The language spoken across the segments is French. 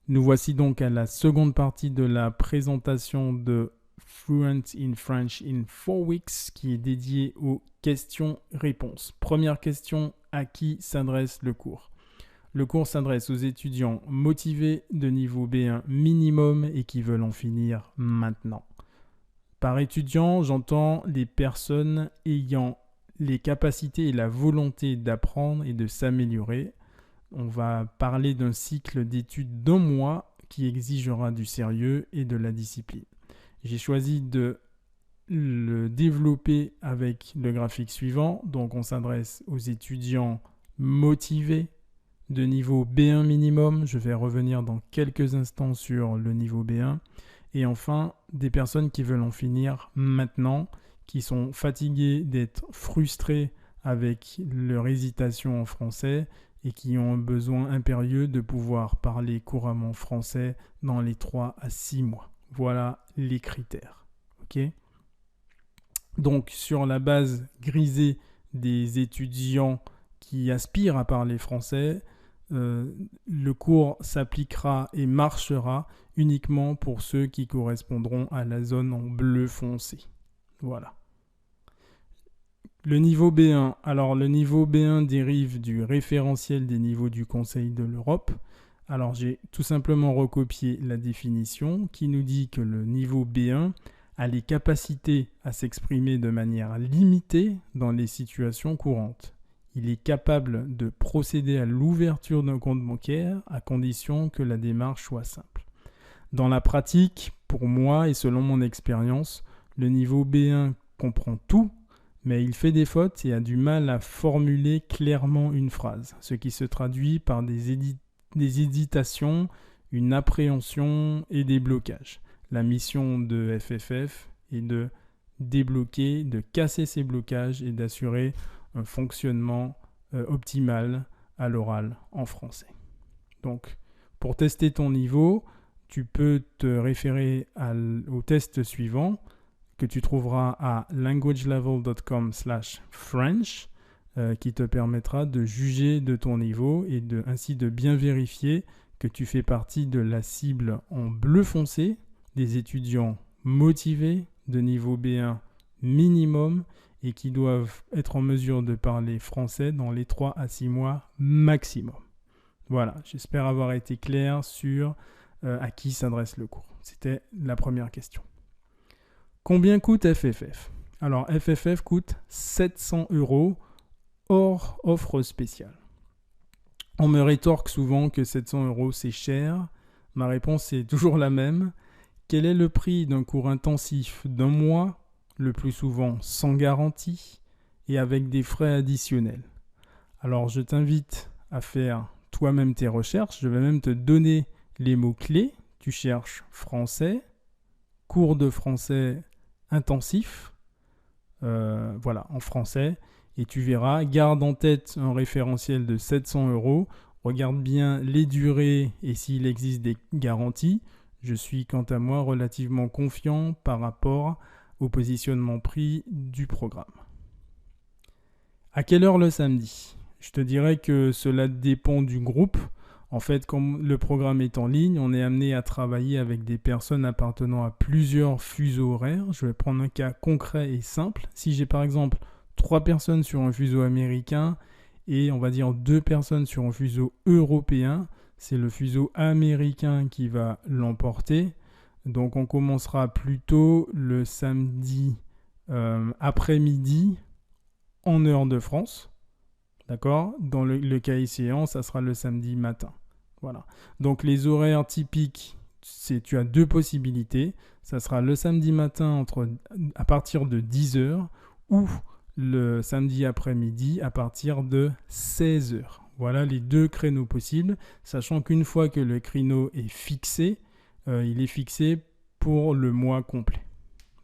Nous voici donc à la seconde partie de la présentation de Fluent in French in 4 Weeks qui est dédiée aux questions-réponses. Première question, à qui s'adresse le cours ? Le cours s'adresse aux étudiants motivés de niveau B1 minimum et qui veulent en finir maintenant. Par étudiant, j'entends les personnes ayant les capacités et la volonté d'apprendre et de s'améliorer. On va parler d'un cycle d'études d'1 mois qui exigera du sérieux et de la discipline. J'ai choisi de le développer avec le graphique suivant. Donc on s'adresse aux étudiants motivés de niveau B1 minimum. Je vais revenir dans quelques instants sur le niveau B1. Et enfin, des personnes qui veulent en finir maintenant, qui sont fatiguées d'être frustrées avec leur hésitation en français et qui ont un besoin impérieux de pouvoir parler couramment français dans les 3 à 6 mois. Voilà les critères. Okay ? Donc, sur la base grisée des étudiants qui aspirent à parler français, le cours s'appliquera et marchera uniquement pour ceux qui correspondront à la zone en bleu foncé. Voilà. Le niveau B1. Alors, le niveau B1 dérive du référentiel des niveaux du Conseil de l'Europe. Alors, j'ai tout simplement recopié la définition qui nous dit que le niveau B1 a les capacités à s'exprimer de manière limitée dans les situations courantes. Il est capable de procéder à l'ouverture d'un compte bancaire à condition que la démarche soit simple. Dans la pratique, pour moi et selon mon expérience, le niveau B1 comprend tout, mais il fait des fautes et a du mal à formuler clairement une phrase, ce qui se traduit par des hésitations, une appréhension et des blocages. La mission de FFF est de débloquer, de casser ces blocages et d'assurer un fonctionnement optimal à l'oral en français. Donc, pour tester ton niveau, tu peux te référer au test suivant que tu trouveras à languagelevel.com/French qui te permettra de juger de ton niveau et ainsi de bien vérifier que tu fais partie de la cible en bleu foncé des étudiants motivés de niveau B1 minimum et qui doivent être en mesure de parler français dans les 3 à 6 mois maximum. Voilà, j'espère avoir été clair sur à qui s'adresse le cours. C'était la première question. Combien coûte FFF ? Alors, FFF coûte 700 € hors offre spéciale. On me rétorque souvent que 700 € c'est cher. Ma réponse est toujours la même. Quel est le prix d'un cours intensif d'1 mois, le plus souvent sans garantie et avec des frais additionnels ? Alors, je t'invite à faire toi-même tes recherches. Je vais même te donner les mots-clés. Tu cherches français, cours de français intensif, voilà, en français, et tu verras, garde en tête un référentiel de 700 €, regarde bien les durées et s'il existe des garanties. Je suis quant à moi relativement confiant par rapport au positionnement prix du programme. À quelle heure le samedi ? Je te dirais que cela dépend du groupe. En fait, comme le programme est en ligne, on est amené à travailler avec des personnes appartenant à plusieurs fuseaux horaires. Je vais prendre un cas concret et simple. Si j'ai par exemple 3 personnes sur un fuseau américain et on va dire 2 personnes sur un fuseau européen, c'est le fuseau américain qui va l'emporter. Donc on commencera plutôt le samedi après-midi en heure de France. D'accord ? Dans le cas échéant, ça sera le samedi matin. Voilà. Donc les horaires typiques, tu as 2 possibilités. Ça sera le samedi matin à partir de 10h ou le samedi après-midi à partir de 16h. Voilà les 2 créneaux possibles, sachant qu'une fois que le créneau est fixé, il est fixé pour le mois complet.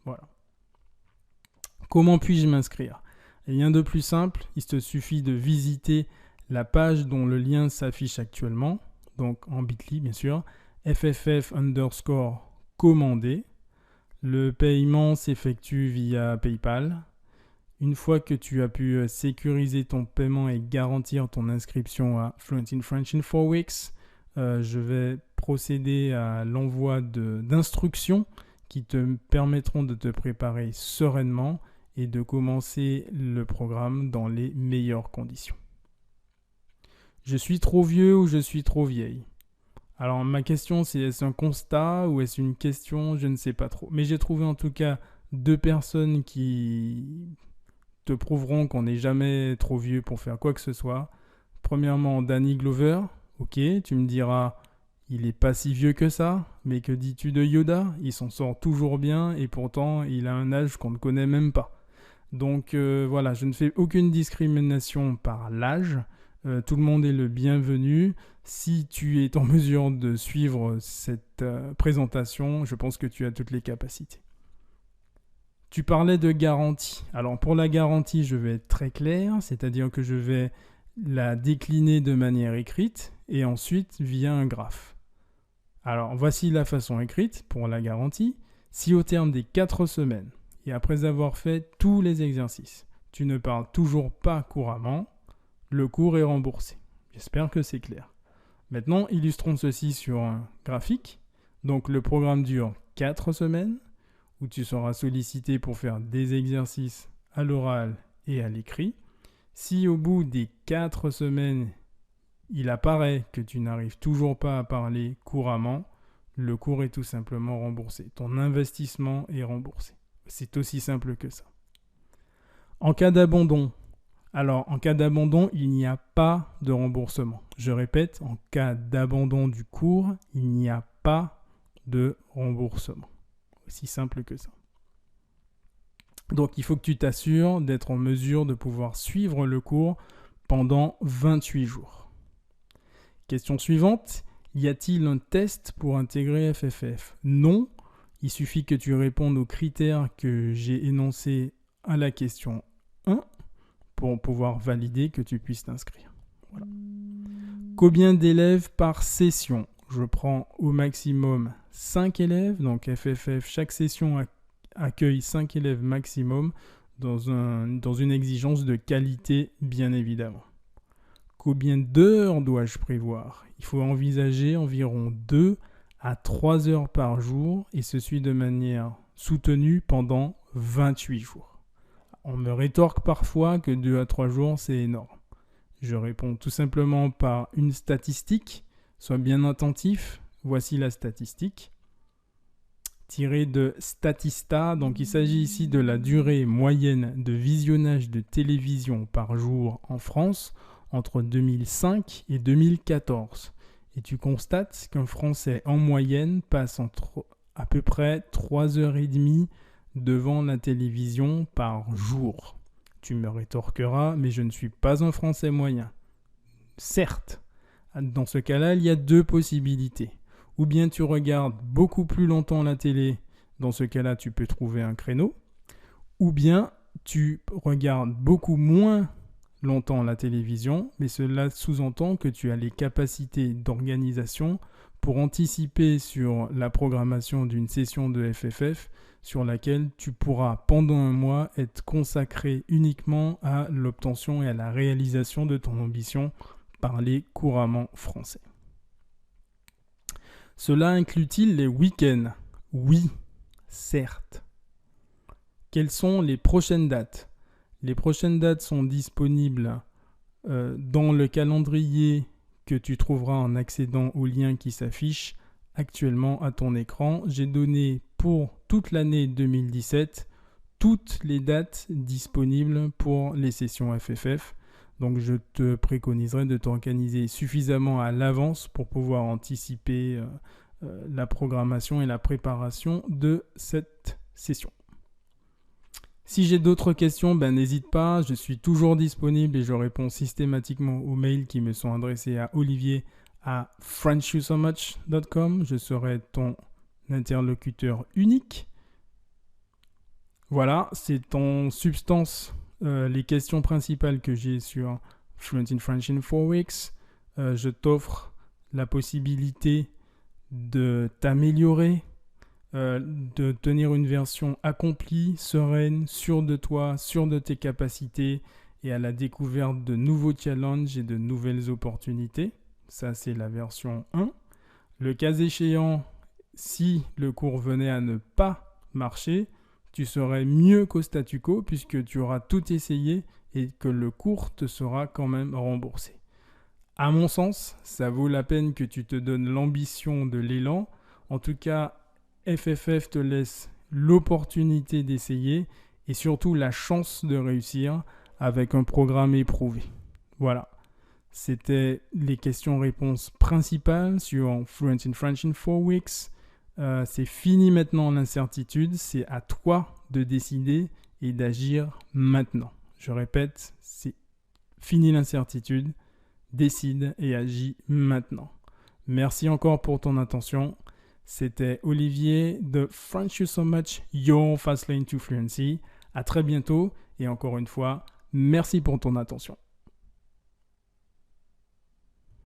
Voilà. Comment puis-je m'inscrire ? Rien de plus simple, il te suffit de visiter la page dont le lien s'affiche actuellement, donc en Bitly bien sûr, FFF_commander. Le paiement s'effectue via PayPal. Une fois que tu as pu sécuriser ton paiement et garantir ton inscription à Fluent in French in 4 Weeks, je vais procéder à l'envoi d'instructions qui te permettront de te préparer sereinement et de commencer le programme dans les meilleures conditions. Je suis trop vieux ou je suis trop vieille? Alors ma question c'est, est-ce un constat ou est-ce une question? Je ne sais pas trop. Mais j'ai trouvé en tout cas 2 personnes qui te prouveront qu'on n'est jamais trop vieux pour faire quoi que ce soit. Premièrement, Danny Glover. Ok, tu me diras, il n'est pas si vieux que ça, mais que dis-tu de Yoda? Il s'en sort toujours bien et pourtant il a un âge qu'on ne connaît même pas. Donc voilà, je ne fais aucune discrimination par l'âge. Tout le monde est le bienvenu. Si tu es en mesure de suivre cette présentation, je pense que tu as toutes les capacités. Tu parlais de garantie. Alors pour la garantie, je vais être très clair, c'est-à-dire que je vais la décliner de manière écrite et ensuite via un graphe. Alors voici la façon écrite pour la garantie. Si au terme des 4 semaines et après avoir fait tous les exercices, tu ne parles toujours pas couramment, le cours est remboursé. J'espère que c'est clair. Maintenant, illustrons ceci sur un graphique. Donc le programme dure 4 semaines où tu seras sollicité pour faire des exercices à l'oral et à l'écrit. Si au bout des 4 semaines, il apparaît que tu n'arrives toujours pas à parler couramment, le cours est tout simplement remboursé. Ton investissement est remboursé. C'est aussi simple que ça. En cas d'abandon, il n'y a pas de remboursement. Je répète, en cas d'abandon du cours, il n'y a pas de remboursement. Aussi simple que ça. Donc, il faut que tu t'assures d'être en mesure de pouvoir suivre le cours pendant 28 jours. Question suivante. Y a-t-il un test pour intégrer FFF? Non. Il suffit que tu répondes aux critères que j'ai énoncés à la question 1 pour pouvoir valider que tu puisses t'inscrire. Voilà. Combien d'élèves par session? Je prends au maximum 5 élèves. Donc FFF, chaque session accueille 5 élèves maximum dans une exigence de qualité, bien évidemment. Combien d'heures dois-je prévoir? Il faut envisager environ 2 à 3 heures par jour et ceci de manière soutenue pendant 28 jours. On me rétorque parfois que 2 à 3 jours, c'est énorme. Je réponds tout simplement par une statistique. Sois bien attentif. Voici la statistique. Tirée de Statista. Donc il s'agit ici de la durée moyenne de visionnage de télévision par jour en France entre 2005 et 2014. Et tu constates qu'un Français en moyenne passe à peu près 3h30 devant la télévision par jour. Tu me rétorqueras, mais je ne suis pas un Français moyen. Certes, dans ce cas-là, il y a 2 possibilités. Ou bien tu regardes beaucoup plus longtemps la télé, dans ce cas-là, tu peux trouver un créneau. Ou bien tu regardes beaucoup moins longtemps la télévision, mais cela sous-entend que tu as les capacités d'organisation pour anticiper sur la programmation d'une session de FFF sur laquelle tu pourras pendant un mois être consacré uniquement à l'obtention et à la réalisation de ton ambition, parler couramment français. Cela inclut-il les week-ends? Oui, certes. Quelles sont les prochaines dates? Les prochaines dates sont disponibles dans le calendrier que tu trouveras en accédant au lien qui s'affiche actuellement à ton écran. J'ai donné pour toute l'année 2017 toutes les dates disponibles pour les sessions FFF. Donc je te préconiserai de t'organiser suffisamment à l'avance pour pouvoir anticiper la programmation et la préparation de cette session. Si j'ai d'autres questions, n'hésite pas, je suis toujours disponible et je réponds systématiquement aux mails qui me sont adressés à olivier@frenchyoussomuch.com. Je serai ton interlocuteur unique. Voilà, c'est en substance les questions principales que j'ai sur Fluent in French in 4 Weeks. Je t'offre la possibilité de t'améliorer, de tenir une version accomplie, sereine, sûre de toi, sûre de tes capacités et à la découverte de nouveaux challenges et de nouvelles opportunités. Ça, c'est la version 1. Le cas échéant, si le cours venait à ne pas marcher, tu serais mieux qu'au statu quo puisque tu auras tout essayé et que le cours te sera quand même remboursé. À mon sens, ça vaut la peine que tu te donnes l'ambition de l'élan. En tout cas, FFF te laisse l'opportunité d'essayer et surtout la chance de réussir avec un programme éprouvé. Voilà, c'était les questions-réponses principales sur Fluent in French in 4 Weeks. C'est fini maintenant l'incertitude, c'est à toi de décider et d'agir maintenant. Je répète, c'est fini l'incertitude, décide et agis maintenant. Merci encore pour ton attention. C'était Olivier de French You So Much, Your Fast Lane to Fluency. À très bientôt et encore une fois, merci pour ton attention.